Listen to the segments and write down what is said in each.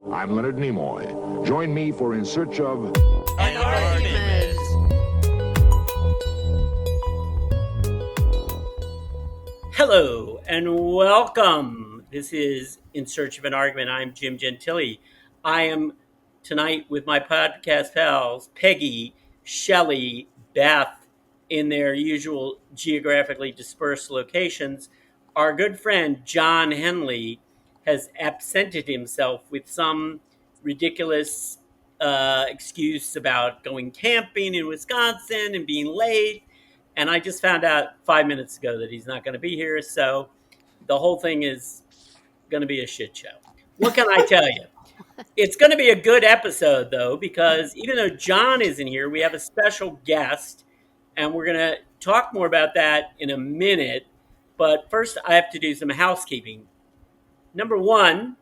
I'm Leonard Nimoy. Join me for In Search of An Argument. Hello and welcome. This is In Search of an Argument. I'm Jim Gentili. I am tonight with my podcast pals, Peggy, Shelley, Beth, in their usual geographically dispersed locations. Our good friend John Henley has absented himself with some ridiculous excuse about going camping in Wisconsin and being late. And I just found out 5 minutes ago that he's not going to be here. So the whole thing is going to be a shit show. What can I tell you? It's going to be a good episode, though, because even though John isn't here, we have a special guest. And we're going to talk more about that in a minute. But first, I have to do some housekeeping. Number one,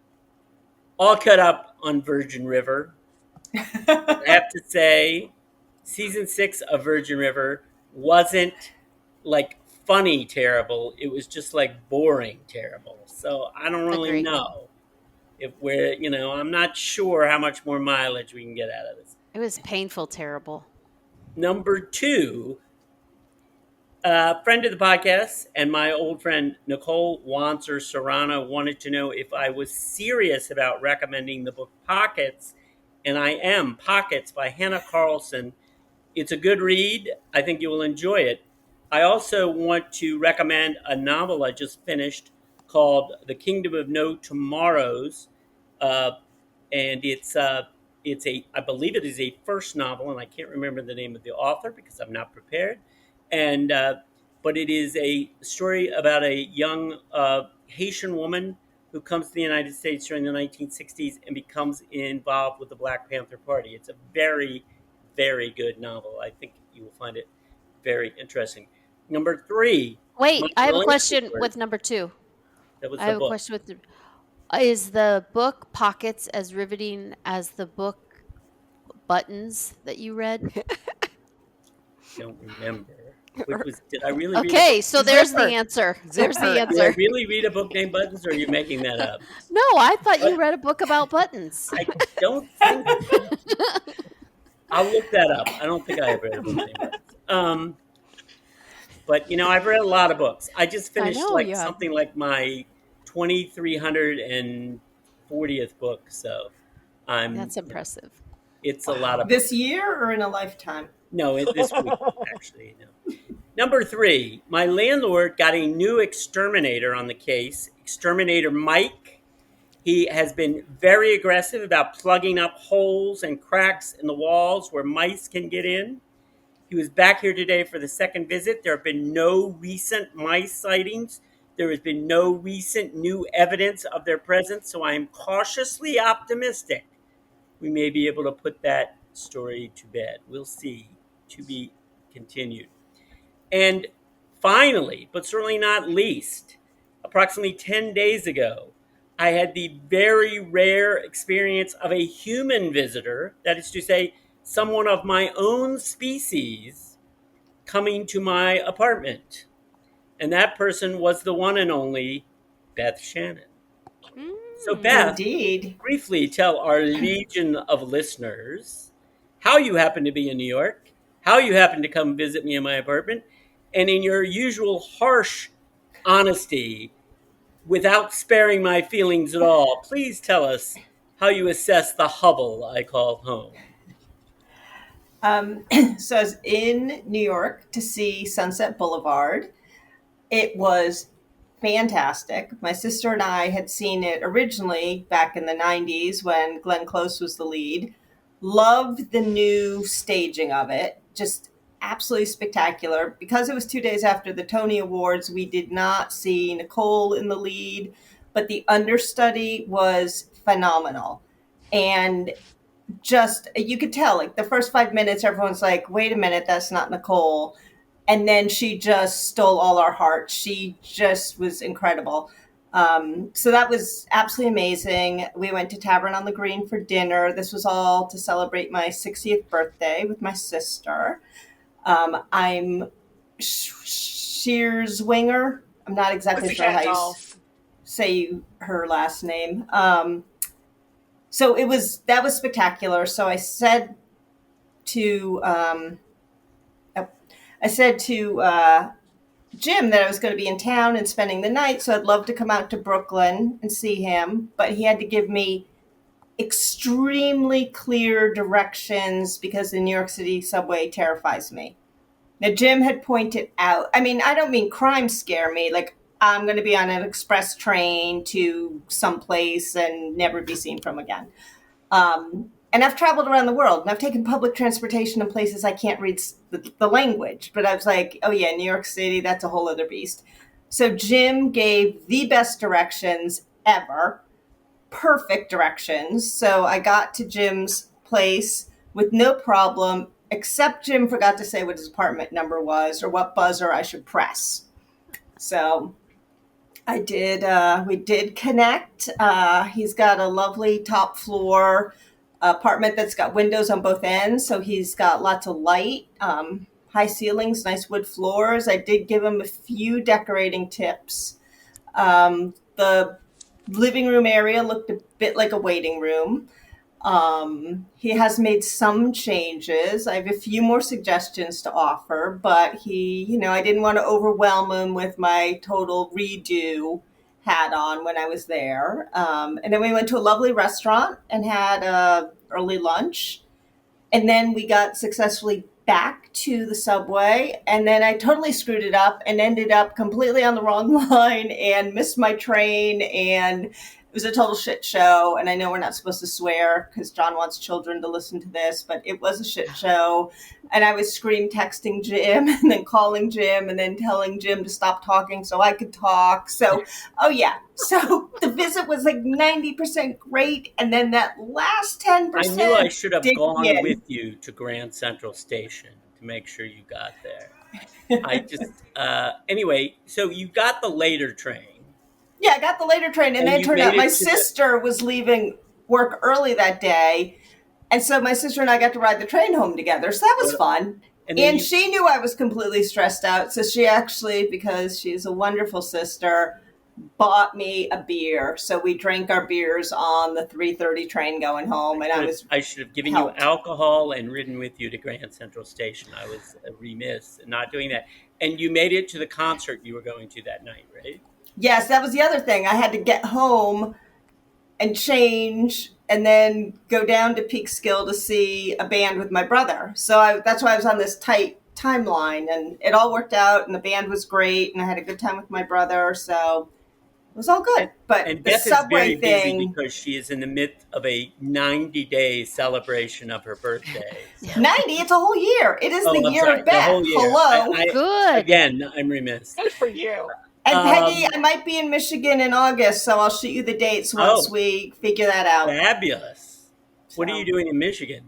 all cut up on Virgin River. I have to say, season 6 of Virgin River wasn't like funny terrible. It was just like boring terrible. So I don't really know if I'm not sure how much more mileage we can get out of this. It was painful terrible. Number 2, friend of the podcast and my old friend Nicole Wanser Serrano wanted to know if I was serious about recommending the book Pockets, and I am. Pockets by Hannah Carlson. It's a good read. I think you will enjoy it. I also want to recommend a novel I just finished called The Kingdom of No Tomorrows, and it's I believe it is a first novel, and I can't remember the name of the author because I'm not prepared. And but it is a story about a young Haitian woman who comes to the United States during the 1960s and becomes involved with the Black Panther Party. It's a very, very good novel. I think you will find it very interesting. Number 3. Wait, I have a question with number 2. That was I have the book. a question with is the book Pockets as riveting as the book Buttons that you read? Don't remember. Did I really read Okay, so there's the answer. There's the Did I answer. really read a book named Buttons, or are you making that up? No, I thought you read a book about buttons. I don't think so. I'll look that up. I don't think I have read a book named Buttons. But, I've read a lot of books. I just finished something like my 2,340th book. So That's impressive. It's a lot of This books. year or in a lifetime? No, this week, actually. No. Number 3, my landlord got a new exterminator on the case, Exterminator Mike. He has been very aggressive about plugging up holes and cracks in the walls where mice can get in. He was back here today for the second visit. There have been no recent mice sightings. There has been no recent new evidence of their presence, so I am cautiously optimistic we may be able to put that story to bed. We'll see. To be continued. And finally, but certainly not least, approximately 10 days ago, I had the very rare experience of a human visitor, that is to say, someone of my own species, coming to my apartment. And that person was the one and only Beth Shannon. So Beth, Indeed. Briefly tell our legion of listeners how you happen to be in New York, how you happen to come visit me in my apartment, and in your usual harsh honesty, without sparing my feelings at all, please tell us how you assess the hovel I call home. So I was in New York to see Sunset Boulevard. It was fantastic. My sister and I had seen it originally back in the 90s when Glenn Close was the lead. Loved the new staging of it. Just absolutely spectacular. Because it was 2 days after the Tony Awards, we did not see Nicole in the lead, but the understudy was phenomenal. And just, you could tell, like the first 5 minutes, everyone's like, wait a minute, that's not Nicole. And then she just stole all our hearts. She just was incredible. So that was absolutely amazing. We went to Tavern on the Green for dinner. This was all to celebrate my 60th birthday with my sister. I'm Shearswinger. I'm not exactly sure how you say her last name. So that was spectacular. So I said to Jim that I was going to be in town and spending the night, so I'd love to come out to Brooklyn and see him, but he had to give me extremely clear directions because the New York City subway terrifies me. Now, Jim had pointed out, I mean, I don't mean crime scare me, like I'm going to be on an express train to someplace and never be seen from again. And I've traveled around the world, and I've taken public transportation in places I can't read the language. But I was like, oh yeah, New York City, that's a whole other beast. So Jim gave the best directions ever, perfect directions. So I got to Jim's place with no problem, except Jim forgot to say what his apartment number was or what buzzer I should press. So I did. We did connect. He's got a lovely top floor apartment that's got windows on both ends, so he's got lots of light, high ceilings, nice wood floors. I did give him a few decorating tips. The living room area looked a bit like a waiting room. He has made some changes. I have a few more suggestions to offer, but I didn't want to overwhelm him with my total redo hat on when I was there. And then we went to a lovely restaurant and had a early lunch. And then we got successfully back to the subway. And then I totally screwed it up and ended up completely on the wrong line and missed my train. And it was a total shit show. And I know we're not supposed to swear because John wants children to listen to this, but it was a shit show. And I was scream texting Jim and then calling Jim and then telling Jim to stop talking so I could talk. So, oh yeah. So the visit was like 90% great. And then that last 10%. I knew I should have gone with you to Grand Central Station to make sure you got there. Anyway, so you got the later train. Yeah, I got the later train, and then it turned out my sister was leaving work early that day, and so my sister and I got to ride the train home together, so that was fun. And she knew I was completely stressed out, so she actually, because she's a wonderful sister, bought me a beer. So we drank our beers on the 3:30 train going home, and I should have given you alcohol and ridden with you to Grand Central Station. I was remiss in not doing that. And you made it to the concert you were going to that night, right? Yes, that was the other thing. I had to get home and change and then go down to Peekskill to see a band with my brother. So that's why I was on this tight timeline, and it all worked out, and the band was great, and I had a good time with my brother, so it was all good. But and the Beth subway is very thing, busy because she is in the midst of a 90-day celebration of her birthday. So. 90? It's a whole year. It is the year of Beth. Hello. Good. Again, I'm remiss. Good for you. And Peggy, I might be in Michigan in August, so I'll shoot you the dates once we figure that out. Fabulous. What are you doing in Michigan?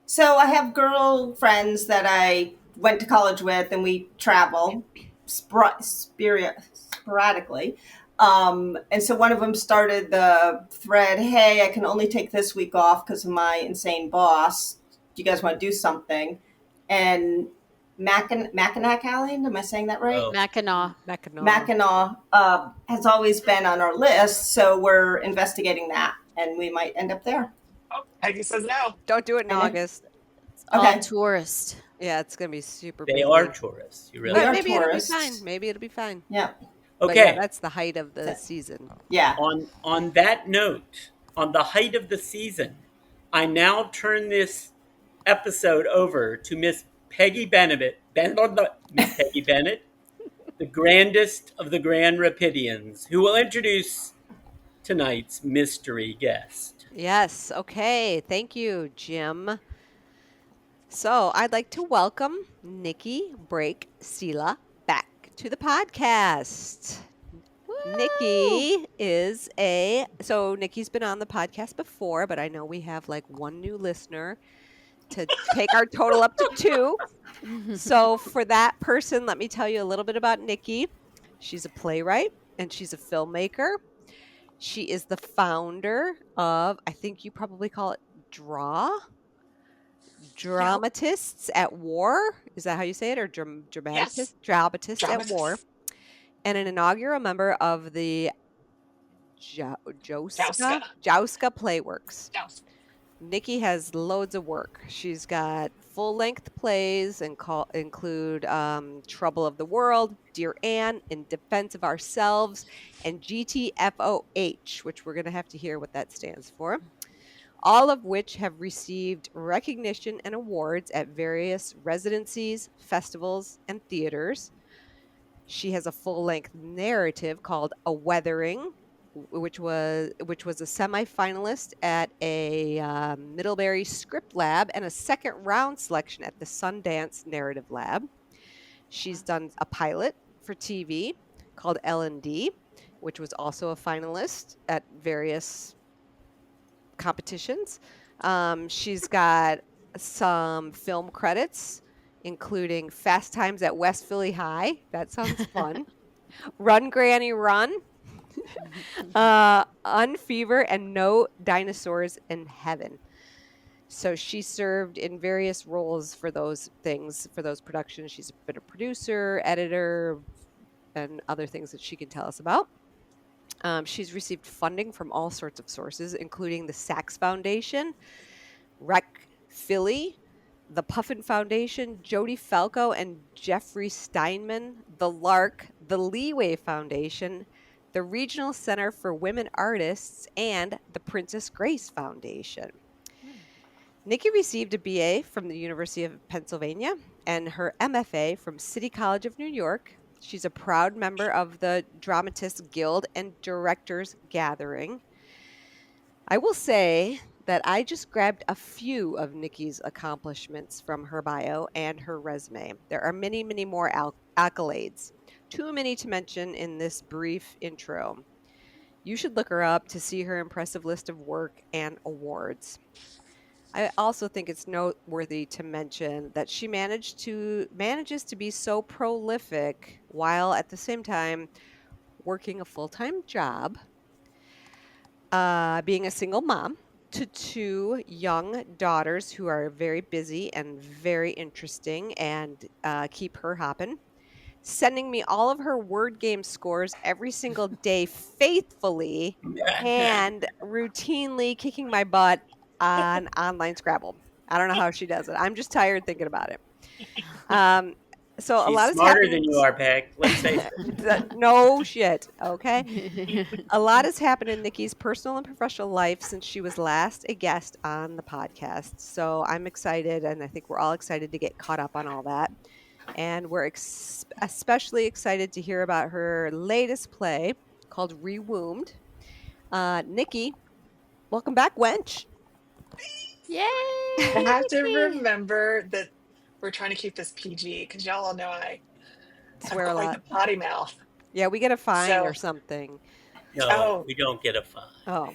So I have girlfriends that I went to college with, and we travel sporadically. And so one of them started the thread, hey, I can only take this week off because of my insane boss. Do you guys want to do something? And Mackinac Island, am I saying that right? Oh. Mackinac has always been on our list, so we're investigating that, and we might end up there. Oh, Peggy says no. Don't do it in August. It's all tourist. Yeah, it's going to be super busy. They are tourists. You really are maybe tourists. Maybe it'll be fine. Yeah. Okay. Yeah, that's the height of the season. Yeah. On that note, on the height of the season, I now turn this episode over to Miss Peggy Bennett, Peggy Bennett, the grandest of the Grand Rapidians, who will introduce tonight's mystery guest. Yes. Okay. Thank you, Jim. So I'd like to welcome Nikki Brake-Sillá back to the podcast. Woo! Nikki is Nikki's been on the podcast before, but I know we have like one new listener to take our total up to 2. So for that person, let me tell you a little bit about Nikki. She's a playwright and she's a filmmaker. She is the founder of, I think you probably call it Dramatists at War. Is that how you say it? Or Dramatists? Yes. Dramatists at War. And an inaugural member of the Jouska. Playworks. Jouska. Nikki has loads of work. She's got full-length plays and include Trouble of the World, Dear Anne, In Defense of Ourselves, and GTFOH, which we're going to have to hear what that stands for. All of which have received recognition and awards at various residencies, festivals, and theaters. She has a full-length narrative called A Weathering, which was a semifinalist at a Middlebury Script Lab and a second round selection at the Sundance Narrative Lab. She's done a pilot for TV called L&D, which was also a finalist at various competitions. She's got some film credits, including Fast Times at West Philly High. That sounds fun. Run, Granny, Run. Unfever and No Dinosaurs in Heaven. So she served in various roles for those things, for those productions. She's been a producer, editor, and other things that she can tell us about. She's received funding from all sorts of sources, including the Sachs Foundation, Rec Philly, the Puffin Foundation, Jody Falco and Jeffrey Steinman, the Lark, the Leeway Foundation, the Regional Center for Women Artists, and the Princess Grace Foundation. Nikki received a BA from the University of Pennsylvania and her MFA from City College of New York. She's a proud member of the Dramatists Guild and Directors Gathering. I will say that I just grabbed a few of Nikki's accomplishments from her bio and her resume. There are many, many more accolades. Too many to mention in this brief intro. You should look her up to see her impressive list of work and awards. I also think it's noteworthy to mention that she manages to be so prolific while at the same time working a full-time job, being a single mom to two young daughters who are very busy and very interesting and keep her hopping, sending me all of her word game scores every single day faithfully and routinely kicking my butt on online Scrabble. I don't know how she does it. I'm just tired thinking about it. So She's a lot has smarter happened. than you are, Peg. Let's face it. No shit. Okay. A lot has happened in Nikki's personal and professional life since she was last a guest on the podcast. So I'm excited, and I think we're all excited to get caught up on all that. And we're especially excited to hear about her latest play called Rewombed. Nikki, welcome back, wench. Yay! I have to Nikki. remember that we're trying to keep this PG because y'all all know I have Swear a quite lot. the potty mouth. Yeah, we get a fine So, or something. No, Oh. we don't get a fine. Oh,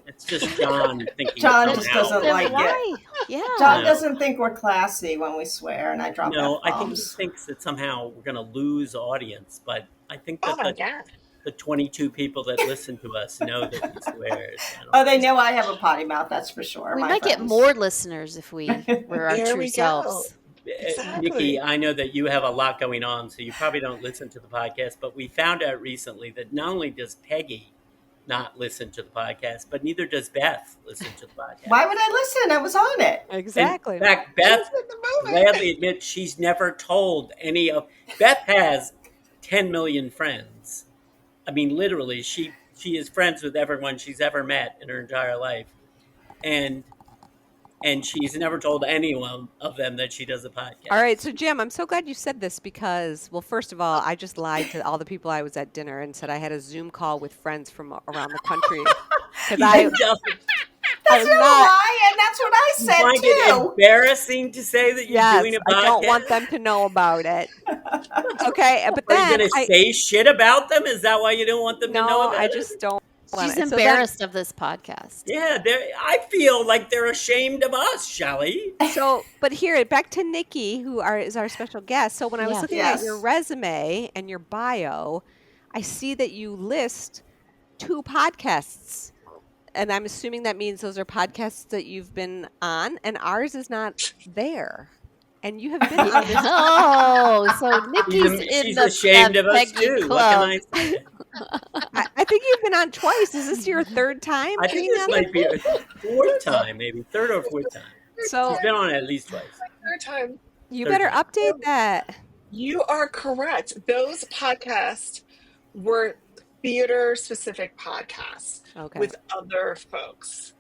It's just John thinking John somehow. just doesn't Then like it. why? Yeah. John No. doesn't think we're classy when we swear and I drop No, I think he F-bombs. thinks that somehow we're going to lose audience, but I think oh that my God. the 22 people that listen to us know that he swears. I don't Oh, they think know I have a potty mouth, that's for sure. We my might get friends. more listeners if we were our There true we go. selves. Exactly. Nikki, I know that you have a lot going on, so you probably don't listen to the podcast, but we found out recently that not only does Peggy not listen to the podcast, but neither does Beth listen to the podcast. Why would I listen? I was on it. exactly. In fact, Beth She's in the movie. gladly admits she's never told any of... Beth has 10 million friends. I mean, literally, she is friends with everyone she's ever met in her entire life. And she's never told anyone of them that she does a podcast. All right, so Jim, I'm so glad you said this because, well, first of all, I just lied to all the people I was at dinner and said I had a Zoom call with friends from around the country. Because I was That's no not. lie, and that's what I You said find it too. embarrassing to say that you're Yes, doing a podcast? I don't want them to know about it. Okay, but Are you then going to say shit about them? Is that why you don't want them to know no, about I it? just don't want She's it. So then- embarrassed of this podcast. Yeah, I feel like they're ashamed of us, Shelley. So, but here, back to Nikki, who is our special guest. So when I was Yeah. looking at your Yes. resume and your bio, I see that you list 2 podcasts. And I'm assuming that means those are podcasts that you've been on, and ours is not there. And you have been on this. Oh, so Nikki's in She's the ashamed of us Peggy too. What can club. I say? I think you've been on twice. Is this your third time I think being this on might be a fourth time, maybe third or fourth time. So She's been on it at least twice. Third time. you Third better time. update that. You are correct. Those podcasts were theater-specific podcasts Okay. with other folks.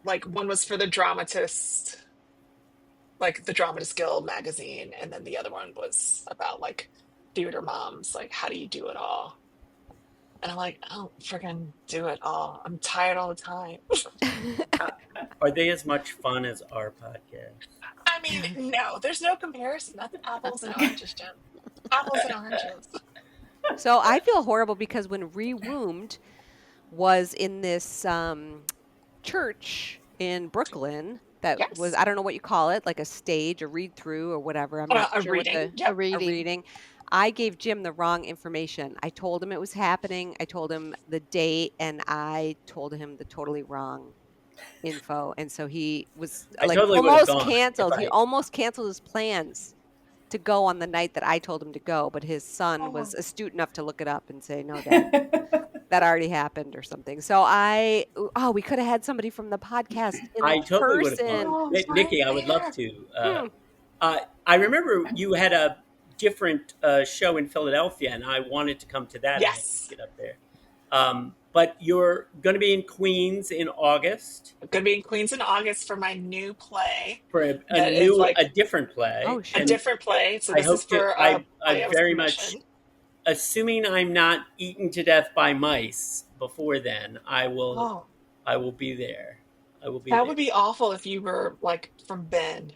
Like one was for the dramatist, like the Dramatist Guild magazine, and then the other one was about like theater moms, like how do you do it all? And I'm like, I don't freaking do it all. I'm tired all the time. Are they as much fun as our podcast? I mean, no, there's no comparison. That's apples and oranges, Jim. Apples and oranges. So I feel horrible because when Rewombed was in this church in Brooklyn that Yes. was, I don't know what you call it, like a stage, a read through or whatever. I'm not A sure reading. what Yep. A a reading. reading. I gave Jim the wrong information. I told him it was happening. I told him the date, and I told him the totally wrong info. And so he was I like totally would've almost gone if canceled. He I- almost canceled his plans to go on the night that I told him to go, but his son Oh. was astute enough to look it up and say, no, Dad, that already happened or something. So we could have had somebody from the podcast in I totally would have person. gone. Oh, Nikki, I would love right to. I remember you had a different show in Philadelphia, and I wanted to come to that. Yes. And I didn't get up there. But you're going to be in Queens in August I'm going to be in Queens in August for my new play. for That is like a different play. Oh, a shit. different play. So I this is hope to- for I- a play I was very much- commissioned. Assuming I'm not eaten to death by mice before then, I will. Oh, I will be there. I will be. that there. would be awful if you were like from Bend.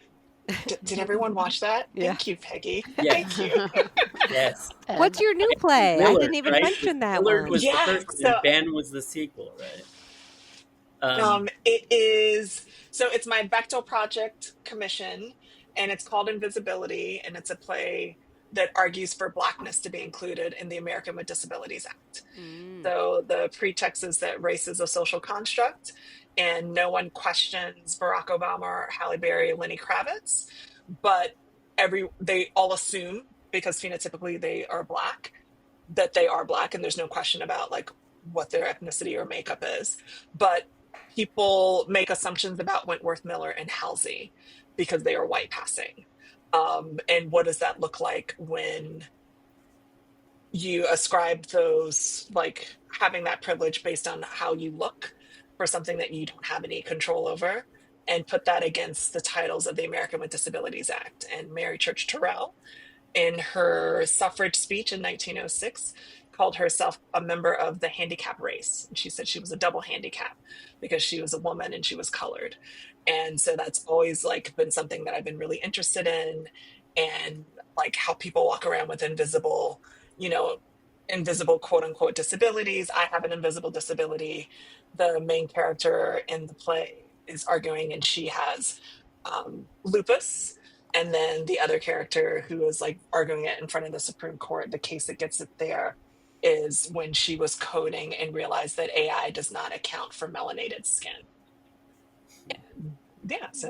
Did everyone watch that? Yeah. Thank you, Peggy. Yes. Thank you. Yes. What's your new play? I Willard, didn't even right? mention that Willard one. was Yeah, the first one, so- and Ben was the sequel, right? It is, so it's my Bechtel project commission, and it's called Invisibility, and it's a play that argues for Blackness to be included in the American with Disabilities Act. Mm. So the pretext is that race is a social construct, and no one questions Barack Obama or Halle Berry or Lenny Kravitz, but they all assume, because phenotypically they are Black, that they are Black, and there's no question about like what their ethnicity or makeup is. But people make assumptions about Wentworth Miller and Halsey because they are white passing. And what does that look like when you ascribe those, like having that privilege based on how you look for something that you don't have any control over, and put that against the titles of the American with Disabilities Act. And Mary Church Terrell, in her suffrage speech in 1906, called herself a member of the handicap race. And she said she was a double handicap because she was a woman and she was colored. And so that's always like been something that I've been really interested in, and like how people walk around with invisible quote unquote disabilities. I have an invisible disability. The main character in the play is arguing, and she has lupus. And then the other character who is like arguing it in front of the Supreme Court, the case that gets it there is when she was coding and realized that AI does not account for melanated skin. And yeah, so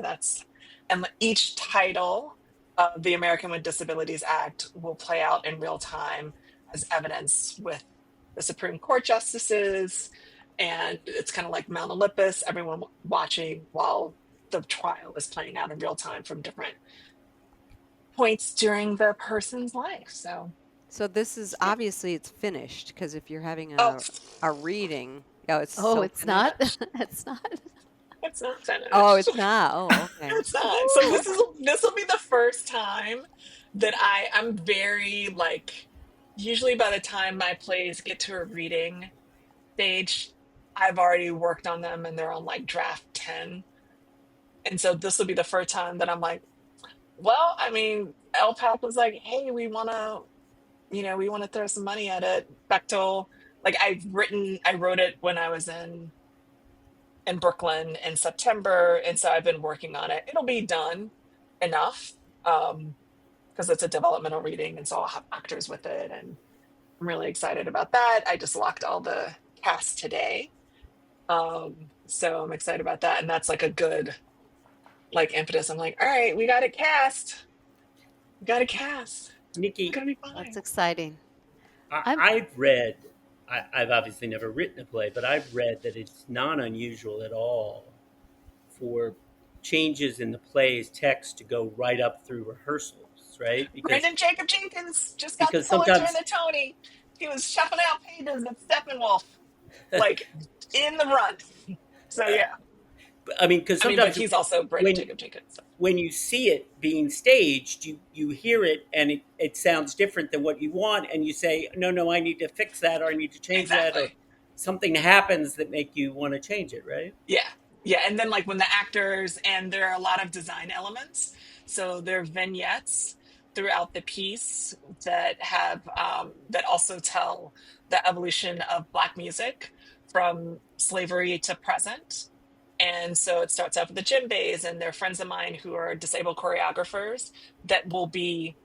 and each title of the American with Disabilities Act will play out in real time as evidence with the Supreme Court justices. And it's kind of like Mount Olympus, everyone watching while the trial is playing out in real time from different points during the person's life. So this is obviously it's finished, because if you're having Oh, a reading, it's Oh, so it's finished. not. It's not. it's not finished. Oh, it's not. Oh, okay. It's not. So this will be the first time that I'm very like, usually by the time my plays get to a reading stage, I've already worked on them and they're on like draft 10. And so this will be the first time that I'm like, well, I mean, LPAC was like, hey, we want to throw some money at it. Bechtel, like I wrote it when I was in Brooklyn in September. And so I've been working on it. It'll be done enough because it's a developmental reading. And so I'll have actors with it. And I'm really excited about that. I just locked all the cast today. So I'm excited about that. And that's like a good like impetus. I'm like, all right, we got it cast. You gotta cast. You're Nikki, gonna be That's fine. exciting. I'm I've read, I've obviously never written a play, but I've read that it's not unusual at all for changes in the play's text to go right up through rehearsals, right? Brandon Jacob Jenkins just got the Because Pulitzer and sometimes, the Tony. He was shuffling out pages at Steppenwolf, like in the run. So yeah. I mean, because I mean, but sometimes he's also Brandon when Jacob Jenkins. So. when you see it being staged, you hear it and it sounds different than what you want, and you say, no, I need to fix that, or I need to change that, or Exactly. something happens that make you want to change it, right? Yeah. Yeah. And then like when the actors, and there are a lot of design elements. So there are vignettes throughout the piece that have that also tell the evolution of Black music from slavery to present. And so it starts off with the djembes, and they're friends of mine who are disabled choreographers that will be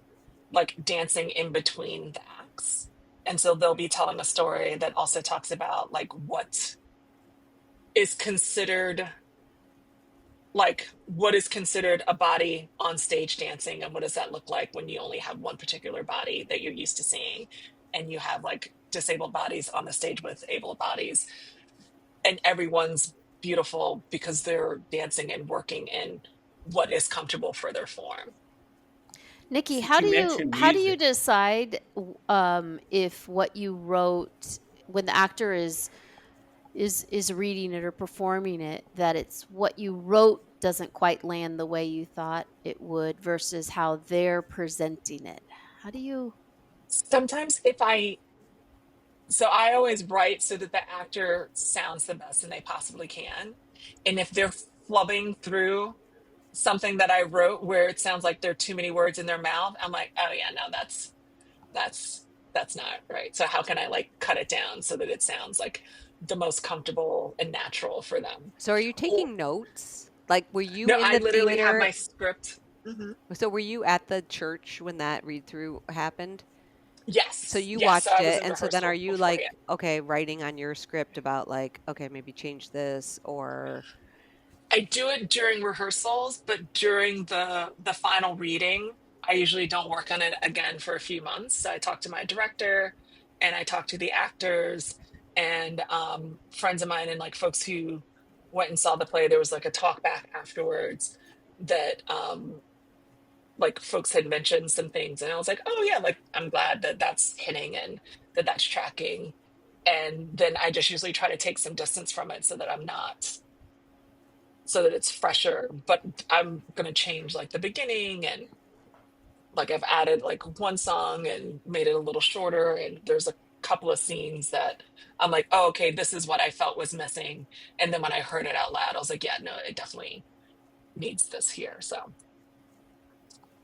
like dancing in between the acts. And so they'll be telling a story that also talks about like what is considered what is considered a body on stage dancing, and what does that look like when you only have one particular body that you're used to seeing, and you have like disabled bodies on the stage with able bodies, and everyone's beautiful because they're dancing and working in what is comfortable for their form. Nikki, Since you mentioned how do you music, decide if what you wrote when the actor is reading it or performing it, that it's what you wrote doesn't quite land the way you thought it would versus how they're presenting it? How do you? Sometimes so I always write so that the actor sounds the best and they possibly can. And if they're flubbing through something that I wrote where it sounds like there are too many words in their mouth, I'm like, oh yeah, no, that's that's not right. So how can I like cut it down so that it sounds like the most comfortable and natural for them? So are you Or, taking notes? Like, were you no, in I the literally have theater? my script. Hmm. So were you at the church when that read through happened? So Yes, you yes. So watched I was it, in and so then are rehearsal you like, beforehand. okay, writing on your script about like, okay, maybe change this or I do it during rehearsals, but during the final reading, I usually don't work on it again for a few months. So I talk to my director, and I talk to the actors, and friends of mine, and like folks who went and saw the play. There was like a talk back afterwards that like folks had mentioned some things, and I was like, oh yeah, like I'm glad that that's hitting and that that's tracking. And then I just usually try to take some distance from it so that I'm not so that it's fresher. But I'm going to change like the beginning, and like I've added like one song and made it a little shorter. And there's a couple of scenes that I'm like, oh, okay, this is what I felt was missing. And then when I heard it out loud, I was like, yeah, no, it definitely needs this here. So,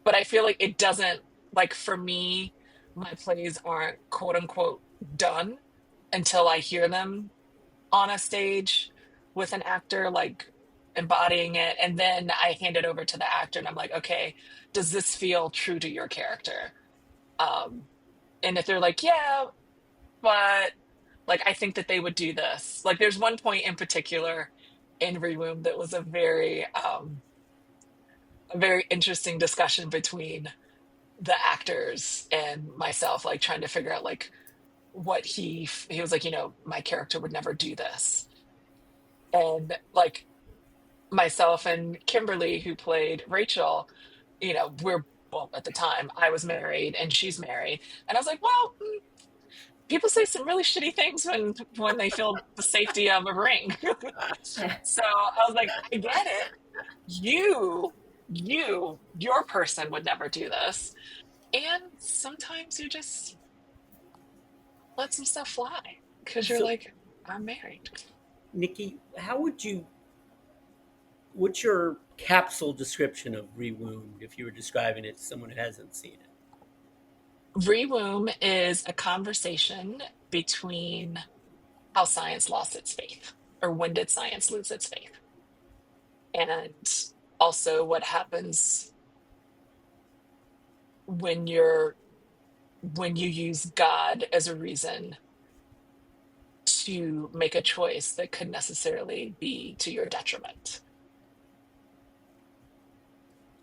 but I feel like it doesn't, like for me, my plays aren't quote unquote done until I hear them on a stage with an actor, like embodying it, and then I hand it over to the actor and I'm like, okay, does this feel true to your character? um and if they're like, yeah, but like I think that they would do this, like there's one point in particular in Rewombed that was a very interesting discussion between the actors and myself, like trying to figure out like what he was like, my character would never do this. And like myself and Kimberly, who played Rachel, we're, well, at the time I was married and she's married. And I was like, well, people say some really shitty things when they feel the safety of a ring. So I was like, I get it. Your person would never do this. And sometimes you just let some stuff fly because you're so like, I'm married. Nikki, what's your capsule description of Rewound if you were describing it to someone who hasn't seen it? Rewomb is a conversation between how science lost its faith, or when did science lose its faith, and also what happens when you use God as a reason to make a choice that could necessarily be to your detriment.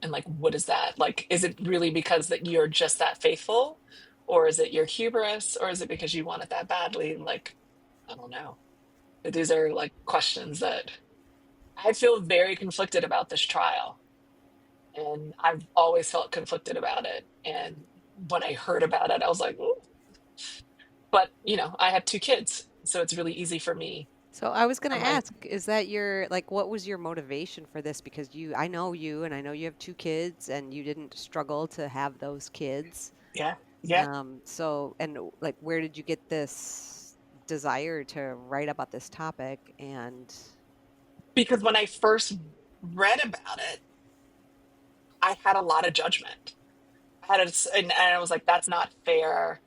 And like, what is that? Like, is it really because that you're just that faithful? Or is it your hubris? Or is it because you want it that badly? Like, I don't know. But these are like questions that I feel very conflicted about this trial. And I've always felt conflicted about it. And when I heard about it, I was like, ooh. But, I have 2 kids. So it's really easy for me. So I was going to I'm like, ask, is that what was your motivation for this? Because I know you and I know you have 2 kids and you didn't struggle to have those kids. yeah, yeah. Like, where did you get this desire to write about this topic? And Because when I first read about it, I had a lot of judgment. And I was like, that's not fair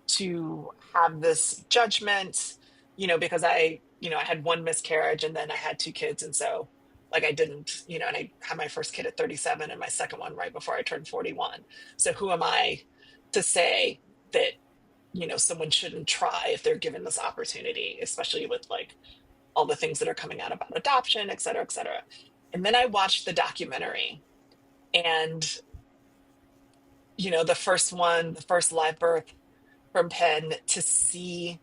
to have this judgment, because I had one miscarriage and then I had 2 kids. And so like I didn't, and I had my first kid at 37 and my second one right before I turned 41. So who am I to say that, someone shouldn't try if they're given this opportunity, especially with like all the things that are coming out about adoption, et cetera, et cetera. And then I watched the documentary and, the first live birth from Penn, to see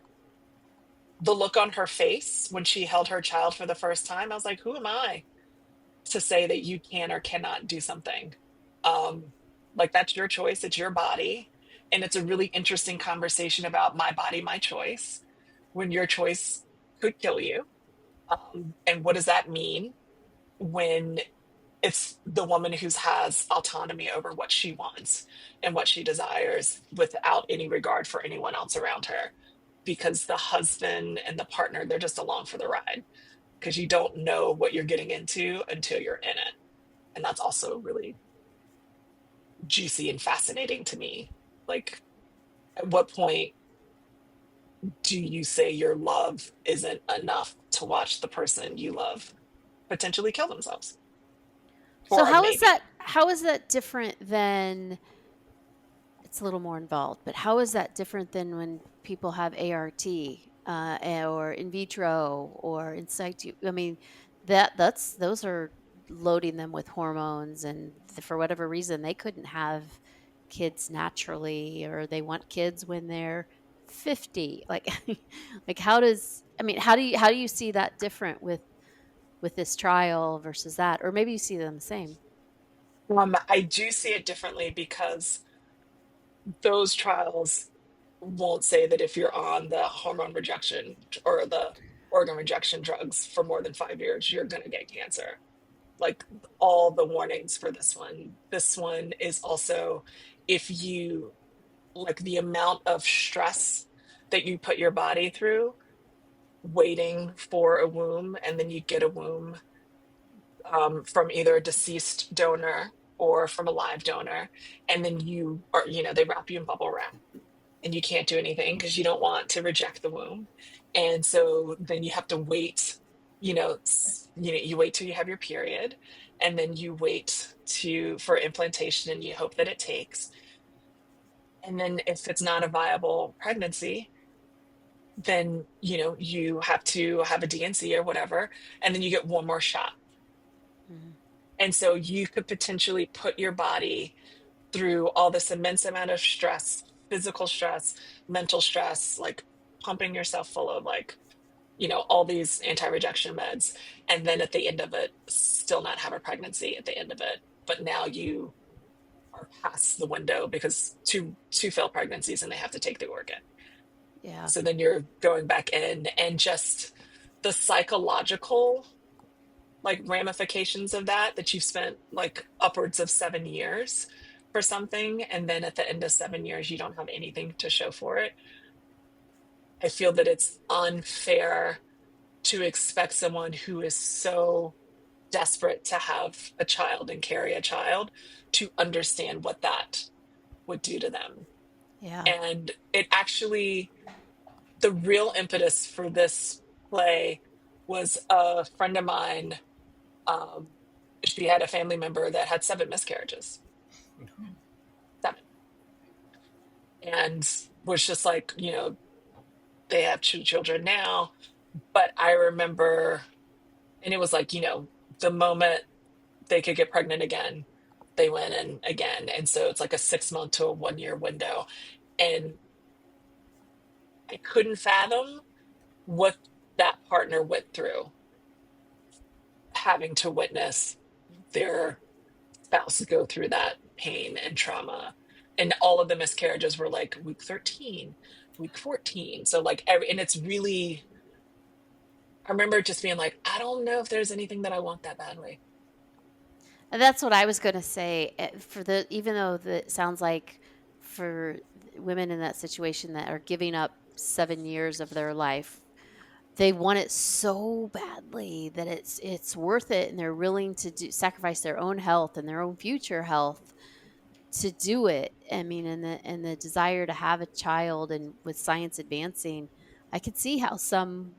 the look on her face when she held her child for the first time, I was like, who am I to say that you can or cannot do something? Like, that's your choice. It's your body. And it's a really interesting conversation about my body, my choice, when your choice could kill you. And what does that mean when it's the woman who has autonomy over what she wants and what she desires without any regard for anyone else around her? Because the husband and the partner, they're just along for the ride, because you don't know what you're getting into until you're in it. And that's also really juicy and fascinating to me. Like, at what point do you say your love isn't enough to watch the person you love potentially kill themselves? So Or how maybe. is that different than, it's a little more involved, but how is that different than when people have ART or in vitro or in situ? I mean, those are loading them with hormones, and for whatever reason they couldn't have kids naturally, or they want kids when they're 50. Like, like how do you see that different with this trial versus that, or maybe you see them the same? I do see it differently because those trials won't say that if you're on the hormone rejection or the organ rejection drugs for more than 5 years, you're going to get cancer. Like, all the warnings for this one. This one is also, if you, like, the amount of stress that you put your body through waiting for a womb, and then you get a womb from either a deceased donor or from a live donor, and then they wrap you in bubble wrap and you can't do anything because you don't want to reject the womb. And so then you have to wait, you wait till you have your period, and then you wait for implantation, and you hope that it takes. And then if it's not a viable pregnancy, then, you have to have a DNC or whatever, and then you get one more shot. Mhm. And so you could potentially put your body through all this immense amount of stress, physical stress, mental stress, like pumping yourself full of like, all these anti-rejection meds. And then at the end of it, still not have a pregnancy at the end of it. But now you are past the window because two failed pregnancies and they have to take the organ. Yeah. So then you're going back in, and just the psychological like ramifications of that you've spent like upwards of 7 years for something, and then at the end of 7 years you don't have anything to show for it. I feel that it's unfair to expect someone who is so desperate to have a child and carry a child to understand what that would do to them. Yeah. And it actually, the real impetus for this play was a friend of mine. She had a family member that had 7 miscarriages. 7. And was just like, they have 2 children now. But I remember, and it was like, the moment they could get pregnant again, they went in again. And so it's like a 6 month to a 1 year window. And I couldn't fathom what that partner went through, having to witness their spouse go through that pain and trauma. And all of the miscarriages were like week 13, week 14. So like and it's really, I remember just being like, I don't know if there's anything that I want that badly. And that's what I was going to say. Even though it sounds like for women in that situation that are giving up 7 years of their life, they want it so badly that it's worth it, and they're willing to sacrifice their own health and their own future health to do it. I mean, and the desire to have a child, and with science advancing, I could see how some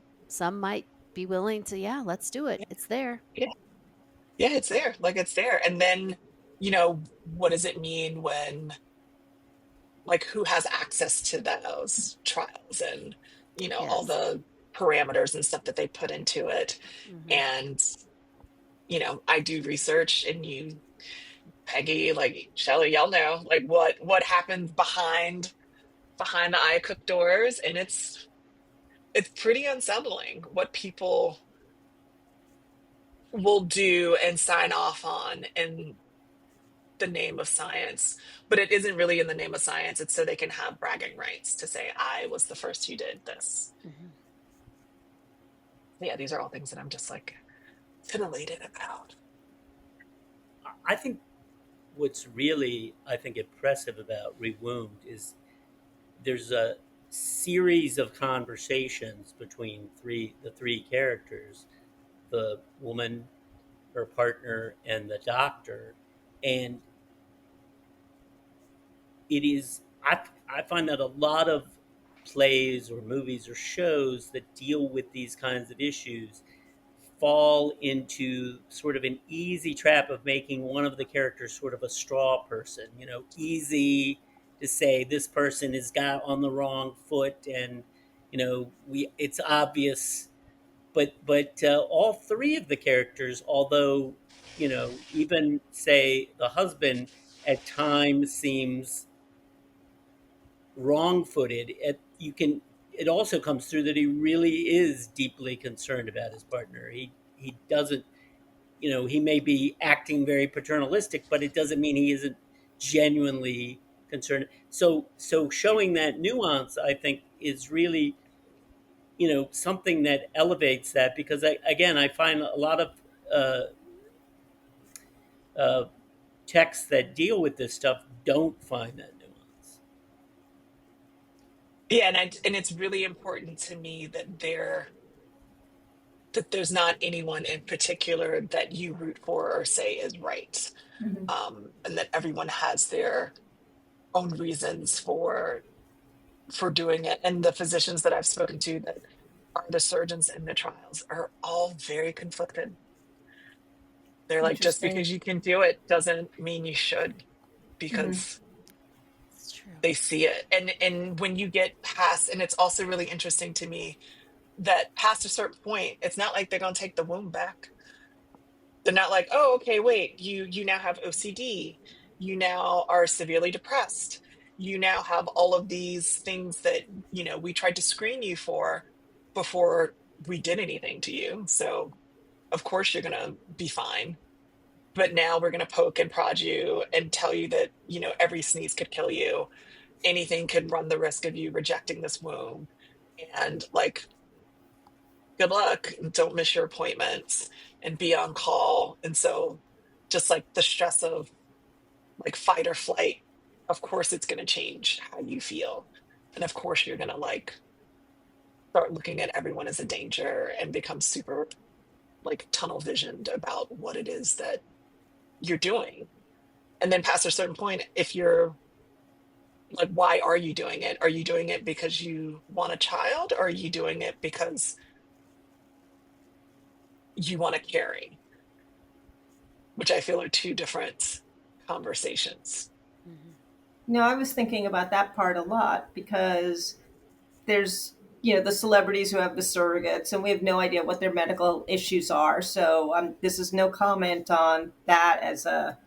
might be willing to, yeah, let's do it. It's there. Yeah. Yeah, it's there. Like it's there. And then, what does it mean when, like, who has access to those trials and, all Yes. the parameters and stuff that they put into it. Mhm. And, I do research, and Peggy, like Shelley, y'all know, like what happens behind the eye cook doors. And it's pretty unsettling what people will do and sign off on in the name of science. But it isn't really in the name of science. It's so they can have bragging rights to say, I was the first who did this. Mhm. Yeah, these are all things that I'm just like titillated about. I think what's really, impressive about Rewombed is there's a series of conversations between the three characters, the woman, her partner, and the doctor. And it is, I find that a lot of plays or movies or shows that deal with these kinds of issues fall into sort of an easy trap of making one of the characters sort of a straw person, easy to say this person is got on the wrong foot, and it's obvious, but all three of the characters, although even say the husband at times seems wrong-footed, it also comes through that he really is deeply concerned about his partner. He doesn't, he may be acting very paternalistic, but it doesn't mean he isn't genuinely concerned. So showing that nuance, I think, is really, something that elevates that, because I find a lot of uh, texts that deal with this stuff don't find that nuance. Yeah, and it's really important to me that there's not anyone in particular that you root for or say is right. And that everyone has their own reasons for doing it. And the physicians that I've spoken to that are the surgeons in the trials are all very conflicted. They're like, just Interesting. because you can do it doesn't mean you should, Mhm. because It's true. they see it. And when you get past, and it's also really interesting to me that past a certain point, it's not like they're going to take the womb back. They're not like, oh, okay, wait, you now have OCD. You now are severely depressed. You now have all of these things that, we tried to screen you for before we did anything to you. So of course you're going to be fine. But now we're going to poke and prod you and tell you that, every sneeze could kill you. Anything could run the risk of you rejecting this womb. And like, good luck. Don't miss your appointments and be on call. And so just like the stress of like fight or flight, of course it's going to change how you feel. And of course you're going to like start looking at everyone as a danger and become super like tunnel visioned about what it is that you're doing. And then past a certain point, if you're like, why are you doing it? Are you doing it because you want a child, or are you doing it because you want to carry? Which I feel are two different conversations. Mhm. No, I was thinking about that part a lot, because there's, the celebrities who have the surrogates, and we have no idea what their medical issues are. So this is no comment on that as a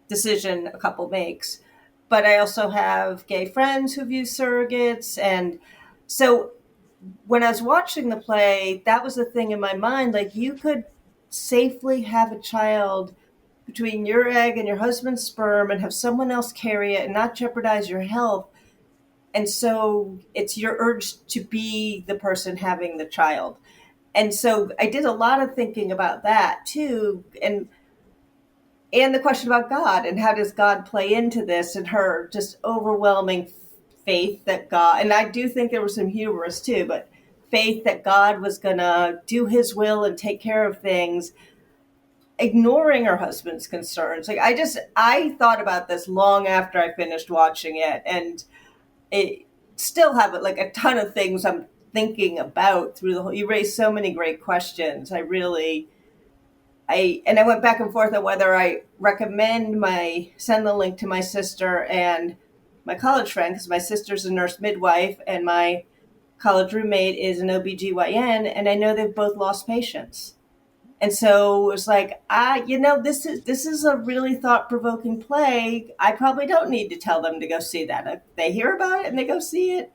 decision a couple makes. But I also have gay friends who've used surrogates. And so when I was watching the play, that was the thing in my mind. Like, you could safely have a child between your egg and your husband's sperm and have someone else carry it and not jeopardize your health. And so it's your urge to be the person having the child. And so I did a lot of thinking about that too. And the question about God and how does God play into this, and her just overwhelming faith that God, and I do think there was some hubris too, but faith that God was going to do his will and take care of things, ignoring her husband's concerns. Like, I thought about this long after I finished watching it, and it still have like a ton of things I'm thinking about through the whole. You raised so many great questions. I went back and forth on whether I send the link to my sister and my college friend, because my sister's a nurse midwife and my college roommate is an OBGYN, and I know they've both lost patients. And so it was like, this is a really thought-provoking play. I probably don't need to tell them to go see that. If they hear about it and they go see it,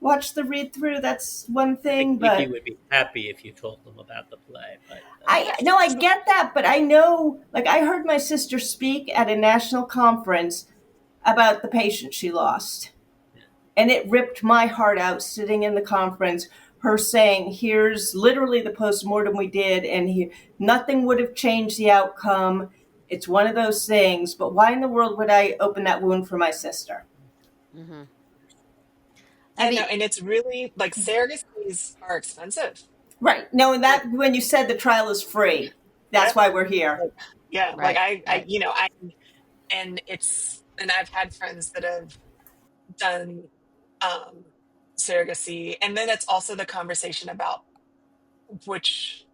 watch the read-through, that's one thing. Nikki But would be happy if you told them about the play. But I get that, but I know, like, I heard my sister speak at a national conference about the patient she lost. And it ripped my heart out sitting in the conference, her saying, here's literally the postmortem we did, and nothing would have changed the outcome. It's one of those things, but why in the world would I open that wound for my sister? Mm-hmm. And it's really like surrogacies are expensive. Right. No, and that when you said the trial is free, that's why we're here. Yeah. Right, Like right. and I've had friends that have done surrogacy, and then it's also the conversation about which,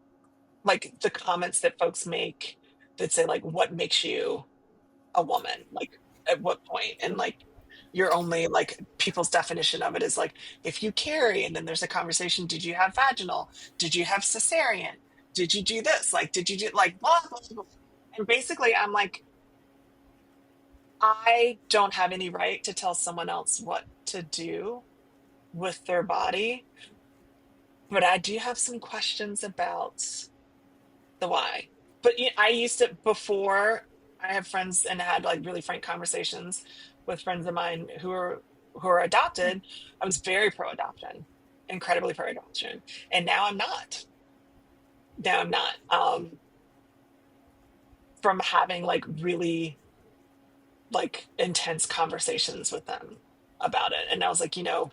like, the comments that folks make that say, like, what makes you a woman, like, at what point, and like, you're only, like, people's definition of it is like, if you carry, and then there's a conversation, did you have vaginal, did you have cesarean, did you do this, like, did you do, like, blah blah blah. And basically I'm like, I don't have any right to tell someone else what to do with their body, but I do have some questions about the why. But I used to, before I have friends and had like really frank conversations with friends of mine who are adopted, I was very pro adoption, incredibly pro adoption, and now I'm not. Now I'm not. From having like really like intense conversations with them about it, and I was like, yeah,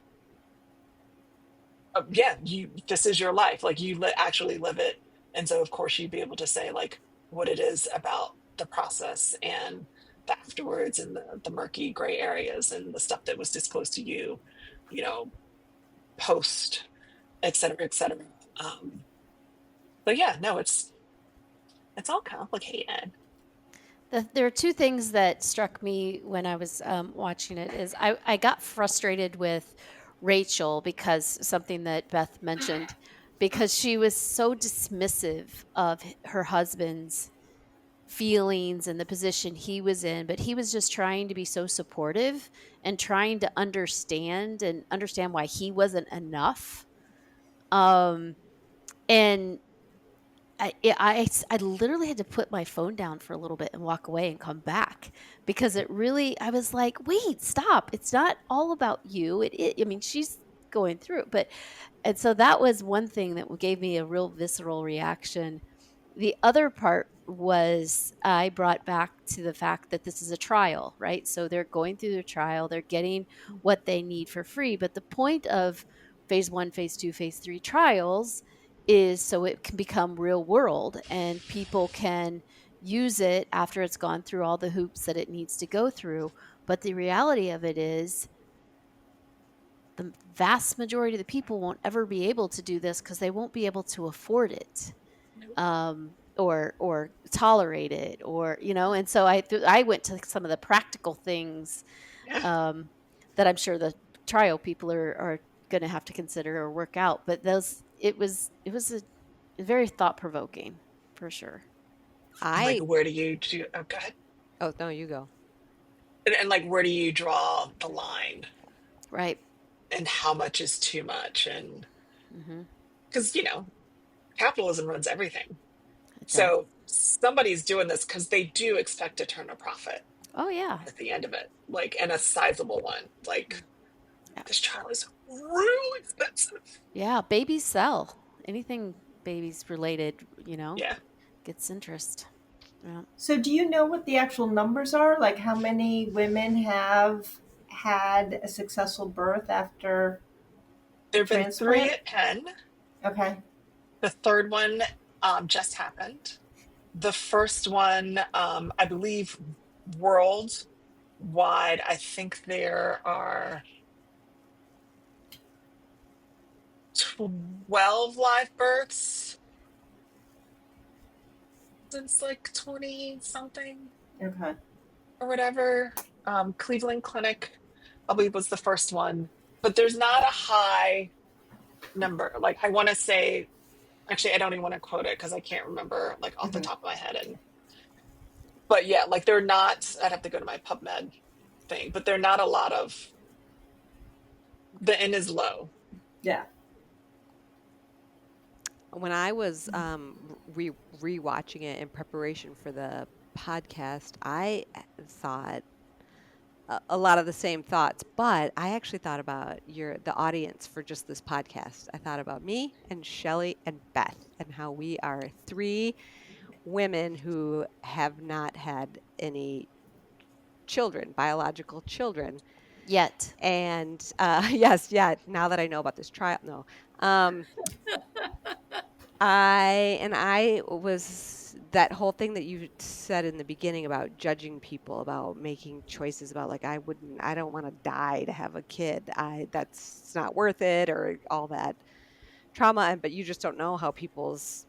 this is your life, like you actually live it, and so of course you'd be able to say like what it is about the process and the afterwards and the murky gray areas and the stuff that was disclosed to you, post, et cetera, et cetera. But yeah, no, it's all complicated. There are two things that struck me when I was watching it. Is I got frustrated with Rachel because something that Beth mentioned, because she was so dismissive of her husband's feelings and the position he was in, but he was just trying to be so supportive and trying to understand why he wasn't enough. And I literally had to put my phone down for a little bit and walk away and come back, because I was like, wait, stop. It's not all about you. I mean, she's going through it, and so that was one thing that gave me a real visceral reaction. The other part was I brought back to the fact that this is a trial, right? So they're going through their trial, they're getting what they need for free. But the point of phase 1, phase 2, phase 3 trials is so it can become real world and people can use it after it's gone through all the hoops that it needs to go through. But the reality of it is the vast majority of the people won't ever be able to do this because they won't be able to afford it. Or tolerate it, or and so I went to some of the practical things that I'm sure the trial people are going to have to consider or work out. But it was a very thought provoking, for sure. Like, where do you do? Oh, go ahead. Oh, no, you go. And like, where do you draw the line, Right. and how much is too much? And Mm-hmm. because, capitalism runs everything. It does. So somebody's doing this because they do expect to turn a profit Oh yeah. at the end of it, like, and a sizable one. Like, Yeah. this child is really expensive. Yeah. Babies sell. Anything babies related, Yeah. gets interest. Yeah. So, do you know what the actual numbers are? Like, how many women have had a successful birth after There a have been three transplant? at Penn. Okay. The third one just happened. The first one, I believe, worldwide, I think there are 12 live births since like 20 something Okay. or whatever. Cleveland Clinic, I believe, was the first one, but there's not a high number. Like, I want to say, actually, I don't even want to quote it because I can't remember like off the Hmm. top of my head. But yeah, like, they're not, I'd have to go to my PubMed thing, but they're not a lot of, the N is low. Yeah. When I was rewatching it in preparation for the podcast, I thought a lot of the same thoughts, but I actually thought about the audience for just this podcast. I thought about me and Shelley and Beth and how we are three women who have not had any children, biological children. Yet. And yes, yeah, now that I know about this trial, no. Um, I was that whole thing that you said in the beginning about judging people, about making choices about like I don't want to die to have a kid. That's not worth it, or all that trauma, but you just don't know how people's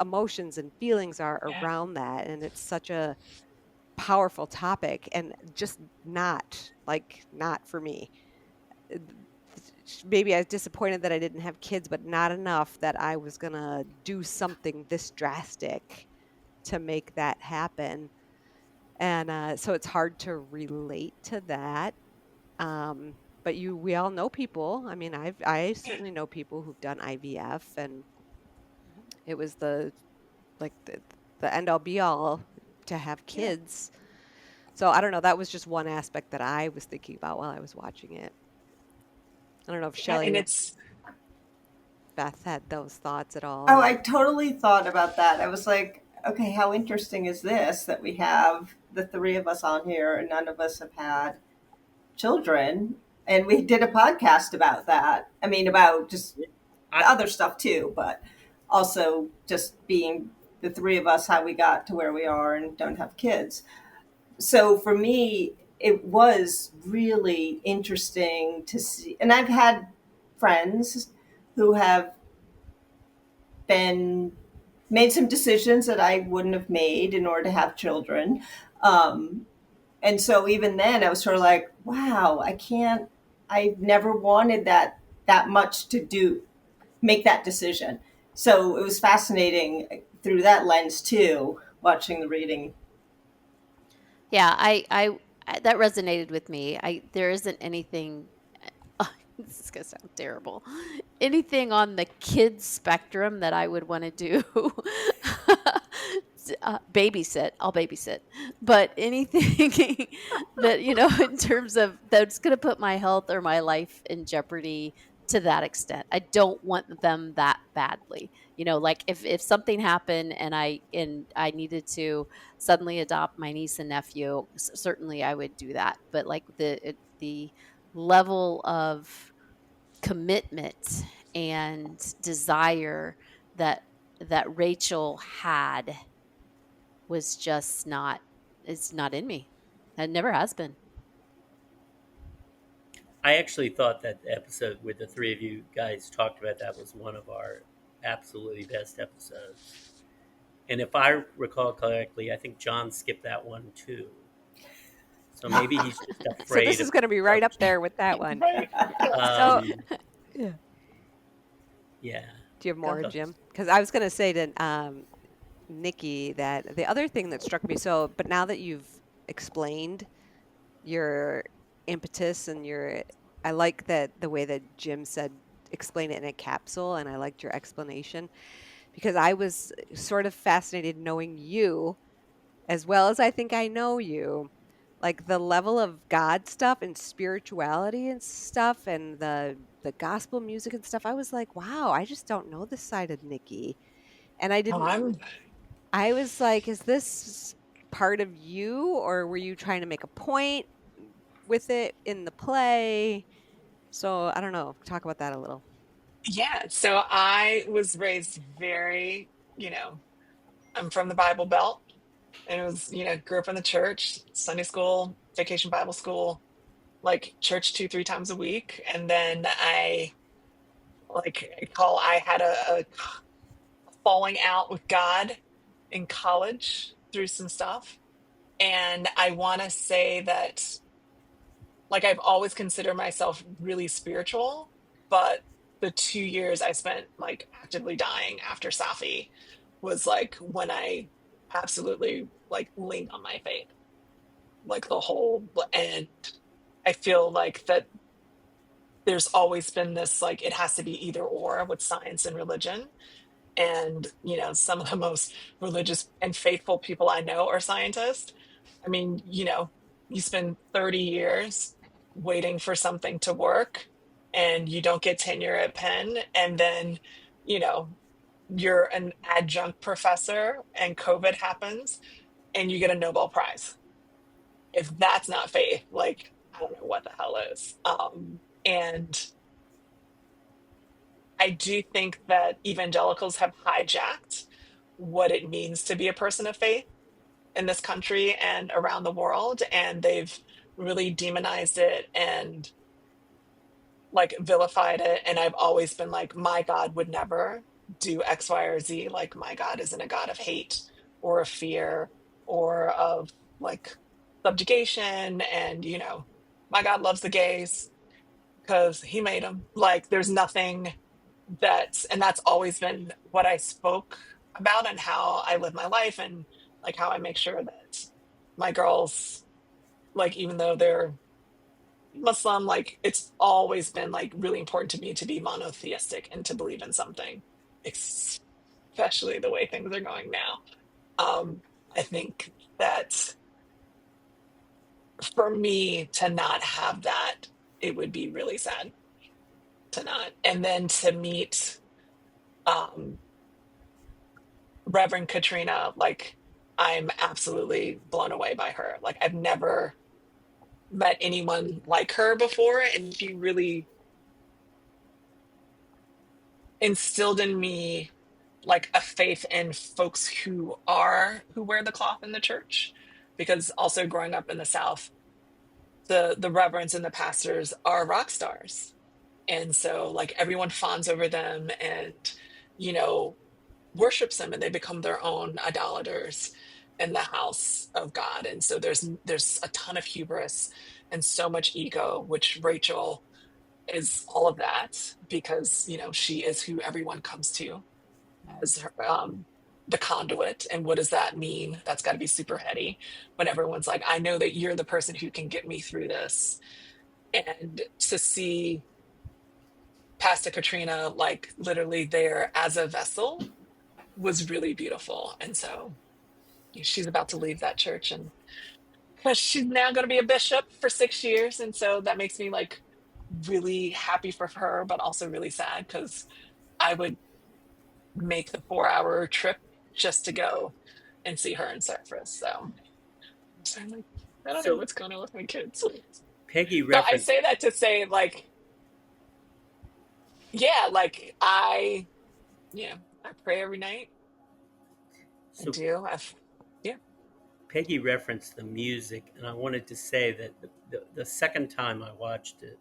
emotions and feelings are Yeah. around that, and it's such a powerful topic, and just not for me. Maybe I was disappointed that I didn't have kids, but not enough that I was gonna do something this drastic to make that happen. And so it's hard to relate to that. But we all know people. I mean, I certainly know people who've done IVF, and it was like the end all be all to have Yeah. kids. So I don't know. That was just one aspect that I was thinking about while I was watching it. I don't know if Shelley And or it's, Beth had those thoughts at all. Oh, I totally thought about that. I was like, okay, how interesting is this that we have the three of us on here and none of us have had children? And we did a podcast about that. I mean, about just I, other stuff too, but also just being the three of us, how we got to where we are and don't have kids. So for me, it was really interesting to see. And I've had friends who have been made some decisions that I wouldn't have made in order to have children. Um, and so even then I was sort of like, wow, I've never wanted that much to make that decision. So it was fascinating through that lens too, watching the reading. Yeah, that resonated with me. There isn't anything. This is gonna sound terrible. Anything on the kids spectrum that I would want to do. Babysit. I'll babysit. But anything that in terms of that's going to put my health or my life in jeopardy to that extent, I don't want them that badly. Like if something happened and I needed to suddenly adopt my niece and nephew, certainly I would do that. But like the level of commitment and desire that Rachel had was just not, it's not in me. It never has been. I actually thought that the episode where the three of you guys talked about that was one of our absolutely best episodes. And if I recall correctly, I think John skipped that one too. So maybe he's just So afraid this is going to be right up there with that one. right. So Um, yeah. yeah. Do you have more, Go. Jim? Because I was going to say to Nikki that the other thing that struck me, but now that you've explained your impetus and I like that the way that Jim said explain it in a capsule, and I liked your explanation because I was sort of fascinated knowing you as well as I think I know you. Like the level of God stuff and spirituality and stuff and the gospel music and stuff, I was like, wow, I just don't know this side of Nikki. And Oh, I'm I was like, is this part of you or were you trying to make a point with it in the play? So I don't know. Talk about that a little. yeah. So I was raised very, I'm from the Bible Belt, and it was, grew up in the church, Sunday school, vacation Bible school, like church 2, 3 times a week. And then I had a falling out with God in college through some stuff. And I want to say that, like, I've always considered myself really spiritual, but the 2 years I spent like actively dying after Safi was like when I absolutely like leaned on my faith, like the whole. And I feel like that there's always been this, like, it has to be either or with science and religion. And, some of the most religious and faithful people I know are scientists. I mean, you spend 30 years waiting for something to work and you don't get tenure at Penn. And then, you know, you're an adjunct professor and COVID happens and you get a Nobel Prize. If that's not faith, like, I don't know what the hell is. And I do think that evangelicals have hijacked what it means to be a person of faith in this country and around the world. And they've really demonized it and like vilified it. And I've always been like, my God would never do X, Y, or Z. Like, my God isn't a God of hate or of fear or of like subjugation. And, my God loves the gays because he made them. Like, there's nothing and that's always been what I spoke about and how I live my life and like how I make sure that my girls, like, even though they're Muslim, like, it's always been like really important to me to be monotheistic and to believe in something, especially the way things are going now. I think that for me to not have that, it would be really sad to not. And then to meet um Reverend Katrina, like, I'm absolutely blown away by her. Like, I've never met anyone like her before, and she really instilled in me like a faith in folks who wear the cloth in the church. Because also growing up in the South, the reverends and the pastors are rock stars. And so like everyone fawns over them and, you know, worships them, and they become their own idolaters in the house of God. And so there's a ton of hubris and so much ego, which Rachel is all of that because, she is who everyone comes to as her, the conduit. And what does that mean? That's got to be super heady when everyone's like, I know that you're the person who can get me through this. And to see Pastor Katrina like literally there as a vessel was really beautiful. And so she's about to leave that church, and because she's now going to be a bishop for 6 years. And so that makes me like really happy for her, but also really sad because I would make the 4-hour trip just to go and see her in Cyprus. So I'm like, I don't know So what's going on with my kids. Peggy But I referenced. say that to say, like, yeah, like I pray every night. I So do. Yeah. Peggy referenced the music, and I wanted to say that the second time I watched it,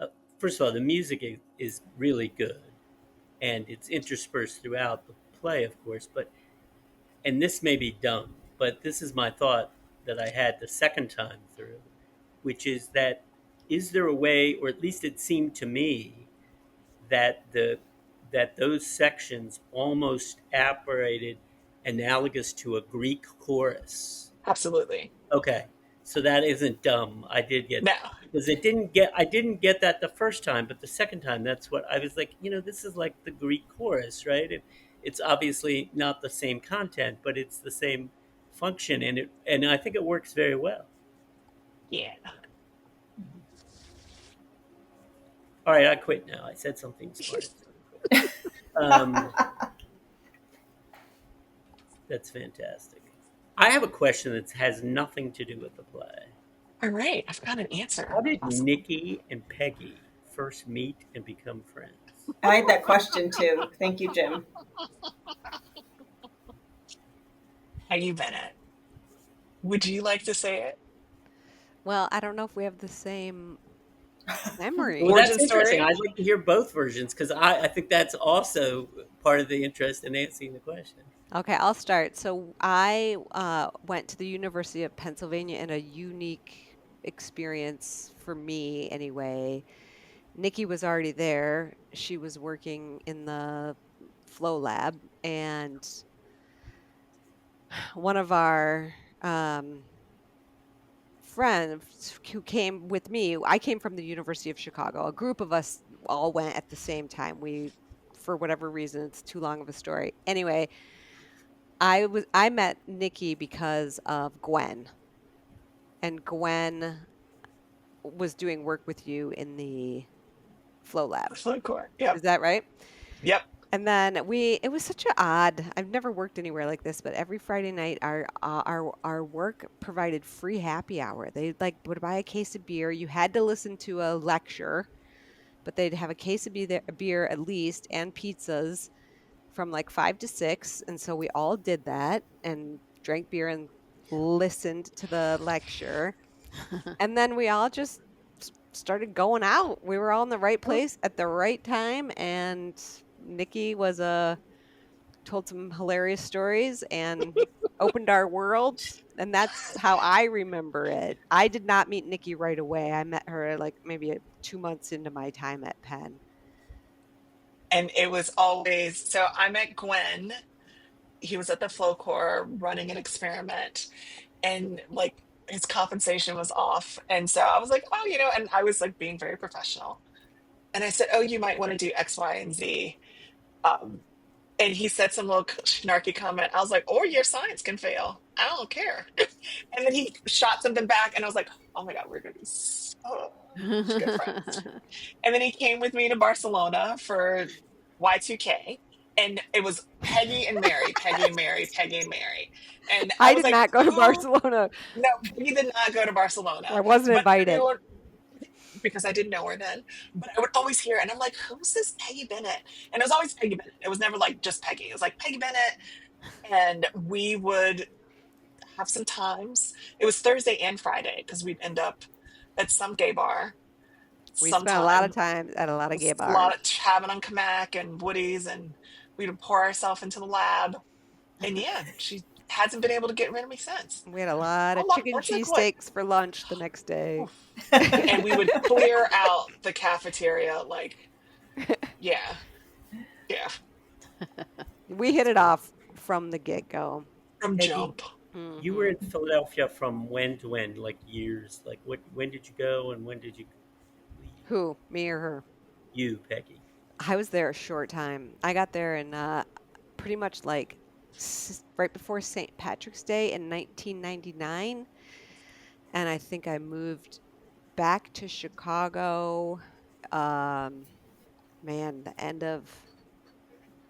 uh, first of all, the music is really good, and it's interspersed throughout the play, of course. But and this may be dumb, but this is my thought that I had the second time through, which is that is there a way, or at least it seemed to me, that those sections almost operated analogous to a Greek chorus, Absolutely. Okay, so that isn't dumb. I did get No. because I didn't get that the first time, but the second time, that's what I was like. This is like the Greek chorus, right? It's obviously not the same content, but it's the same function, and I think it works very well. Yeah. All right, I quit now. I said something smart. So I quit. That's fantastic. I have a question that has nothing to do with the play. All right. I've got an answer. How did Awesome. Nikki and Peggy first meet and become friends? I had that question too. Thank you, Jim. Peggy Bennett. Would you like to say it? Well, I don't know if we have the same memory. Well, Origin that's interesting. story? I'd like to hear both versions because I think that's also part of the interest in answering the question. Okay, I'll start. So I went to the University of Pennsylvania in a unique experience for me, anyway. Nikki was already there. She was working in the flow lab, and one of our friends who came with me, I came from the University of Chicago. A group of us all went at the same time. We, for whatever reason, it's too long of a story. Anyway, I met Nikki because of Gwen, and Gwen was doing work with you in the flow lab. Flow core. Yep. Is that right? Yep. And then it was such an odd, I've never worked anywhere like this, but every Friday night our work provided free happy hour. They would buy a case of beer. You had to listen to a lecture, but they'd have a case of beer at least, and pizzas from 5 to 6. And so we all did that and drank beer and listened to the lecture. And then we all just started going out. We were all in the right place at the right time, and Nikki told some hilarious stories and opened our worlds, and that's how I remember it. I did not meet Nikki right away. I met her maybe 2 months into my time at Penn. And it was always so I met Gwen. He was at the flow core running an experiment, and his compensation was off. And so I was like, oh, and I was being very professional. And I said, oh, you might want to do X, Y, and Z. Um, and he said some little snarky comment. I was like, or your science can fail. I don't care. And then he shot something back, and I was like, oh my God, we're going to be such good friends. And then he came with me to Barcelona for Y2K. And it was Peggy and Mary, Peggy and Mary, Peggy and Mary. And I I was did like, not go to who? Barcelona. No, Peggy did not go to Barcelona. I wasn't But invited. everyone, because I didn't know her then. But I would always hear, and I'm like, who's this Peggy Bennett? And it was always Peggy Bennett. It was never just Peggy. It was like Peggy Bennett. And we would have some times. It was Thursday and Friday because we'd end up at some gay bar. We spent a lot of Sometime time at a lot of gay a bars. lot of having on Kamak and Woody's, and we would pour ourselves into the lab. And yeah, she hasn't been able to get rid of me since. We had a lot Oh, of look, chicken that's what. cheesesteaks for lunch the next day. Oof. And we would clear out the cafeteria yeah, yeah, We hit it off from the get-go. from Peggy, jump. you were in Mhm. Philadelphia from when to when, like years? Like when did you go and when did you leave? Who, me or her? You, Peggy. I was there a short time. I got there in pretty much right before St. Patrick's Day in 1999, and I think I moved back to Chicago. The end of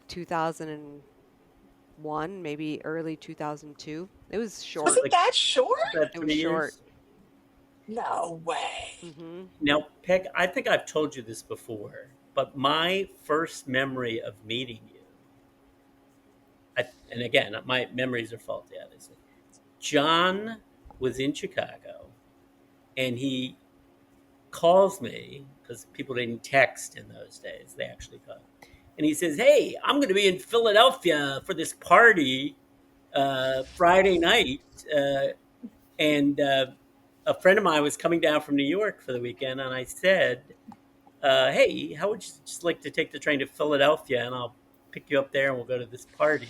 2001, maybe early 2002. It was Was short. it that short? About It was 3 short. years. No way. Hmm. Now, Peg, I think I've told you this before, but my first memory of meeting you, and again, my memories are faulty, obviously. John was in Chicago, and he calls me because people didn't text in those days; they actually called. And he says, "Hey, I'm going to be in Philadelphia for this party Friday night, and a friend of mine was coming down from New York for the weekend, and I said, hey, how would you just like to take the train to Philadelphia, and I'll pick you up there, and we'll go to this party."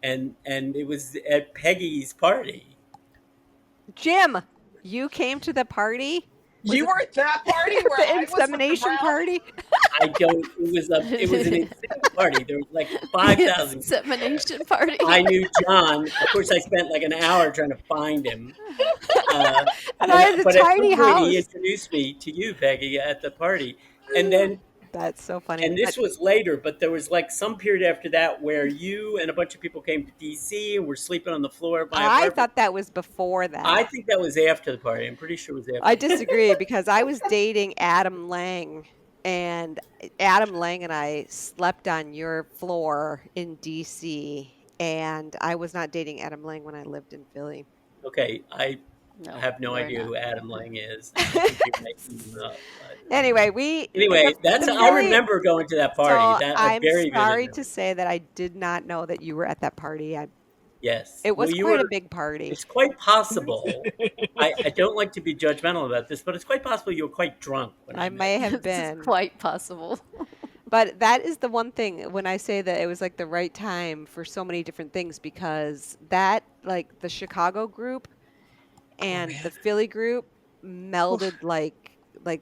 And it was at Peggy's party. Jim, you came to the party? You were at that party where The I was with the insemination brown. party? I don't. It was an insane party. There was like 5,000. Insemination party. I knew John. Of course, I spent like an hour trying to find him. And I had a But at tiny some point, house. he introduced me to you, Peggy, at the party, and then. That's so funny. And this was later, but there was like some period after that where you and a bunch of people came to DC and were sleeping on the floor of my apartment. I thought that was before that. I think that was after the party. I'm pretty sure it was after. I disagree because I was dating Adam Lang, and Adam Lang and I slept on your floor in DC, and I was not dating Adam Lang when I lived in Philly. Okay, I No, have no we're idea not. who Adam Lang is. I think you're making him up, but- Anyway, I remember going to that party. So I'm sorry to say that I did not know that you were at that party. Yes, It was Well, you quite were- a big party. It's quite possible. I don't like to be judgmental about this, but it's quite possible you were quite drunk when I met may you. have been. It's quite possible. But that is the one thing when I say that it was like the right time for so many different things, because that, like the Chicago group and the Philly group melded like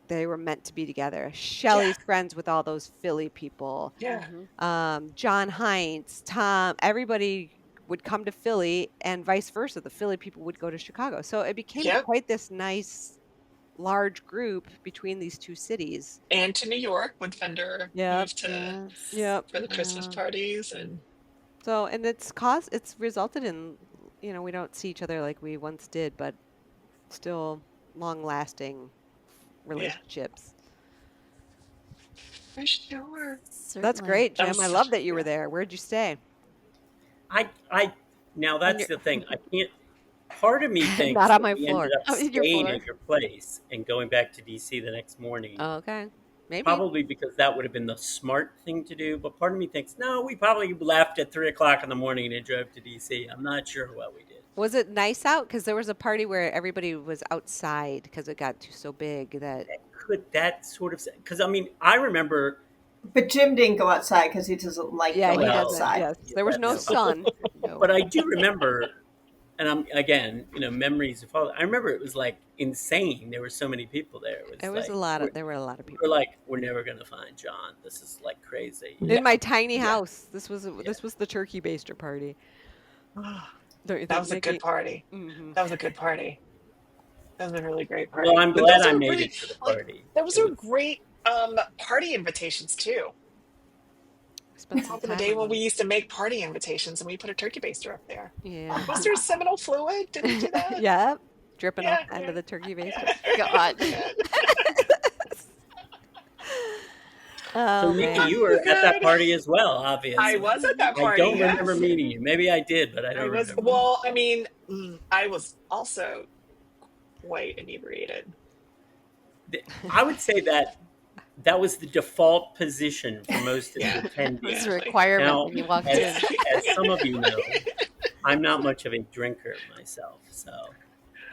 they were meant to be together. Shelley's friends with all those Philly people. Yeah. John Heinz, Tom, everybody would come to Philly and vice versa. The Philly people would go to Chicago. So it became Yep. quite this nice large group between these two cities. And to New York when Fender moved to for the Christmas parties. And So, and it's resulted in, we don't see each other like we once did, but still long lasting relationships. for sure. That's Certainly. great, That Jim. was I such- love that you were there. Where'd you stay? Now that's the thing. I can't. Part of me thinks Not on that my we floor. ended up Oh, in your staying floor. at your place and going back to DC the next morning. Oh, okay. Maybe. Probably because that would have been the smart thing to do. But part of me thinks, no, we probably left at 3:00 in the morning and drove to DC. I'm not sure what we did. Was it nice out? Because there was a party where everybody was outside because it got so big that. That sort of, because I mean, I remember. But Jim didn't go outside because he doesn't like Yeah, he going doesn't. outside. Yes, there was no sun. No. But I do remember, and I'm again, memories of all. I remember it was like insane. There were so many people there. There was like, a lot of we people. were like, we're never gonna find John. This is like crazy. In my tiny house. This was the turkey baster party. Don't you That think, was a Nikki? good party. Mhm. That was a good party. That was a really great party. Well, I'm But glad those I are made really- it to the party. Those are great party invitations too. Spent some Back in the time day on when we them. used to make party invitations and we put a turkey baster up there. Yeah. Was there seminal fluid? Did we do that? Yeah. Dripping Yeah, off the end yeah. of the turkey baster. God. Oh, So Nikki, man. you were at that party as well, obviously. I was at that I party. don't yes. remember meeting you. Maybe I did, but I don't I was remember. well. I mean, I was also quite inebriated. I would say that was the default position for most of the It was attendees. a requirement Now, when you walked in. as some of you know, I'm not much of a drinker myself, so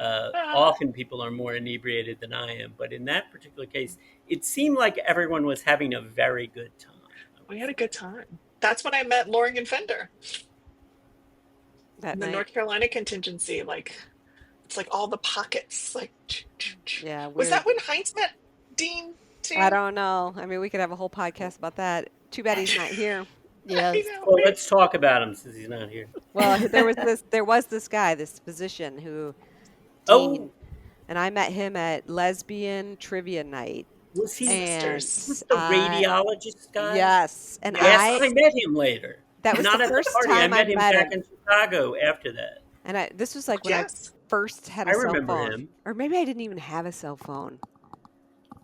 often people are more inebriated than I am. But in that particular case, it seemed like everyone was having a very good time. We had a good time. That's when I met Loring and Fender. That The night. North Carolina contingency, it's like all the pockets. Yeah. Was that when Heinz met Dean too? I don't know. I mean, we could have a whole podcast about that. Too bad he's not here. Yes. I know. Well, let's talk about him since he's not here. Well, there was this guy, this physician who, Oh. Dean, and I met him at lesbian trivia night. Was he And was the radiologist guy? Yes, and Yes, I met him later. that was Not the at first the party. time I met him met back him. in Chicago after that. And this was like when Yes. I first had a I cell remember phone. him. Or maybe I didn't even have a cell phone.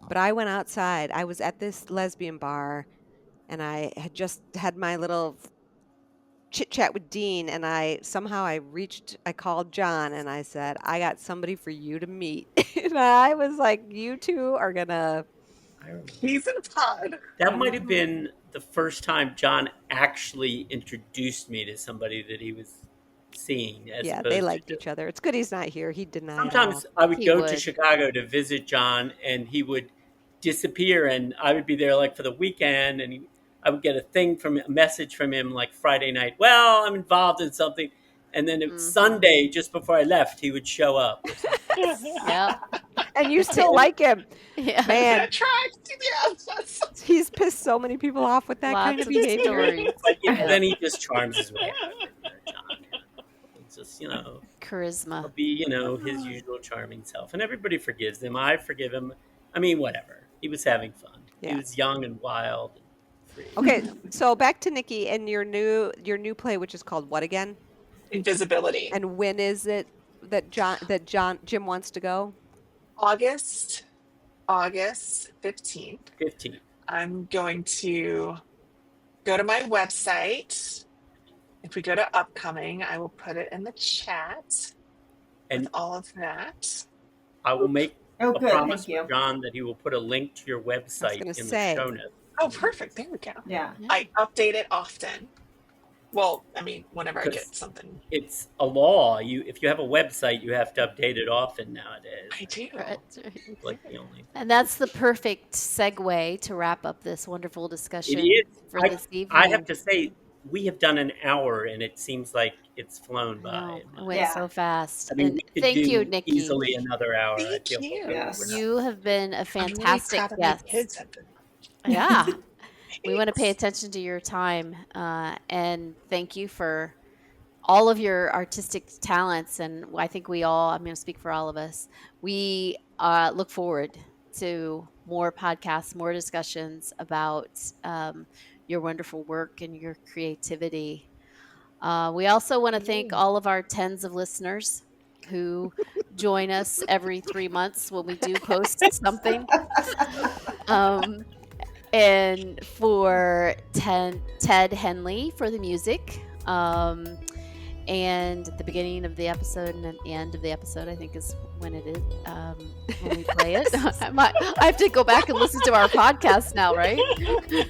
But I went outside. I was at this lesbian bar, and I had just had my little chit chat with Dean, and I called John, and I said, I got somebody for you to meet. And I was like, you two are gonna. I remember. He's in a pod. That might have been the first time John actually introduced me to somebody that he was seeing. As Yeah, opposed they to liked just- each other. It's good he's not here. He denied. Sometimes all. I would He go to would. Chicago to visit John, and he would disappear, and I would be there like for the weekend, and I would get a message from him like Friday night. Well, I'm involved in something, And then it was Sunday, just before I left, he would show up. Or something. Yeah. And you still like him. Yeah. Man, Yes. he's pissed so many people off with that Lots kind of of behavior. stories. But Yeah. then he just charms his way out of it. John. It's just, Charisma. he'll be, his usual charming self. And everybody forgives him. I forgive him. I mean, whatever. He was having fun. Yeah. He was young and wild and free. Okay, so back to Nikki and your new play, which is called what again? Invisibility. And when is it that Jim wants to go? August 15th. 15. I'm going to go to my website. If we go to upcoming, I will put it in the chat And with all of that. I will make Oh, a good. promise Thank you. with John that he will put a link to your website in say. the show notes. Oh, perfect. There we go. Yeah. I update it often. Well, I mean, whenever I Because get something. It's a law. If you have a website, you have to update it often nowadays. I do. Right. It's like the only. And that's the perfect segue to wrap up this wonderful discussion It is. for this evening. I have to say, we have done an hour, and it seems like it's flown by. Wow, it went Yeah. so fast. I mean, And we could thank do you, Nikki. easily another hour. Thank I feel you. like Yes. we're not- You have been a I'm really fantastic proud of my guest. kids have been. Yeah. We want to pay Thanks. attention to your time. And thank you for all of your artistic talents. And I think I'm going to speak for all of us, we look forward to more podcasts, more discussions about your wonderful work and your creativity. We also want to thank all of our tens of listeners who join us every 3 months when we do post something. And for Ted Henley for the music. And at the beginning of the episode and at the end of the episode, I think is when it is, when we play it. I have to go back and listen to our podcast now, right? There's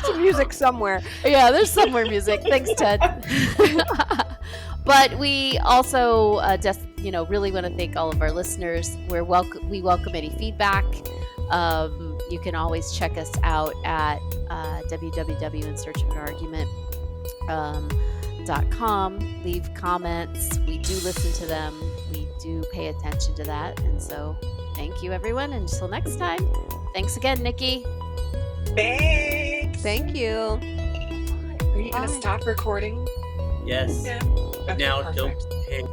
some music somewhere. Yeah, there's somewhere music. Thanks, Ted. But we also just, really want to thank all of our listeners. We welcome any feedback. You can always check us out at www.insearchofanargument.com. Leave comments. We do listen to them. We do pay attention to that. And so thank you, everyone. Until next time. Thanks again, Nikki. Thanks. Thank you. Are you going Bye. to stop recording? Yes. Yeah. Okay, Now perfect. don't hang.